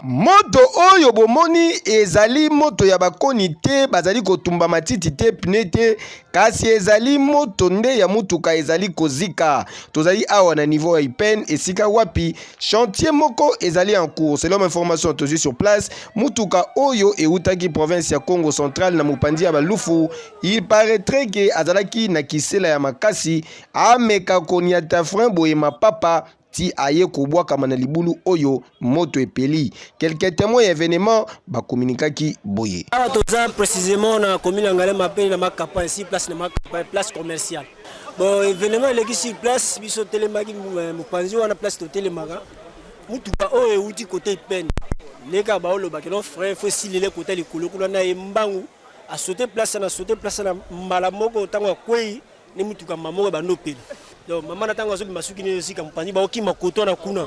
Moto oyo bomoni ezali moto ya bakoni te bazali kotumba matiti te pne te kasi ezali moto nde ya mutuka ezali kozika tozali awa na niveau ya Ipen esika wapi chantier moko ezali en cours selon information tozi sur place mutuka oyo eutaki province ya Congo central na mopandi ya balufu il paraîtrait que azalaki na kisela ya makasi ameka koniata frein boye mapapa ti aye kobwaka na libulu oyo moto epeli quelques témoins événement ba communiquaki boye awa toza précisément na commune ngale mapeli na makapa ici place na makapa place commerciale bon événement eleki sur place biso telemaki mopanzi wana place to telemaka mutuka oyo uti côté peine leka ba oloba que non frère faut silele côté likolo kuna na embangu a sauter place na mbala moko tango kwei ni mutuka mamoko ba no peli. Donc maman natanga zo bimasuki ne sika mpani ba okima koto na kuna.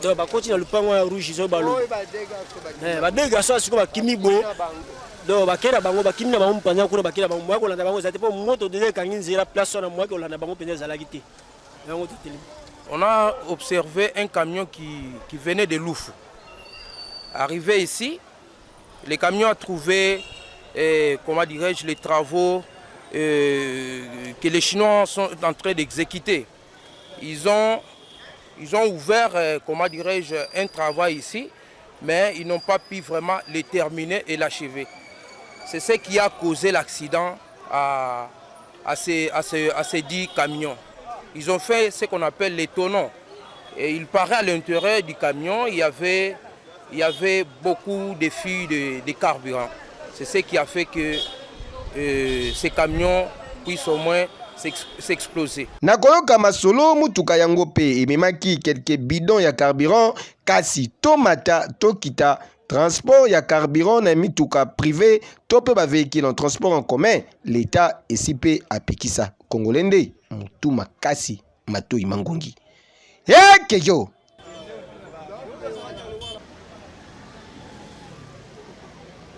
Donc ba koti na lupango ya rouge zo balo. Ba dega so asiko ba kimi bo. Donc ba kera bango ba kimi na ba mpani kuna ba kera bango mwako landa bango zate po moto de kangi nzira place na mwako landa bango penza la gité. On a observé un camion qui venait de Loufou. Arrivé ici, le camion a trouvé comment dirais-je les travaux que les Chinois sont en train d'exécuter. Ils ont ouvert, comment dirais-je, un travail ici, mais ils n'ont pas pu vraiment le terminer et l'achever. C'est ce qui a causé l'accident à ces 10 camions. Ils ont fait ce qu'on appelle les tonneaux. Et il paraît à l'intérieur du camion, il y avait beaucoup de fuites de carburant. C'est ce qui a fait que ces camions puissent au moins s'exploser. Nakoyoka masolo mutuka yango pe ememaki quelques bidons ya carburant kasi tomata tokita transport ya carburant na mituka privé to pe ba véhicule en transport en commun l'état esipe apekisa Congolais mutu makasi matoi mangongi. Keyo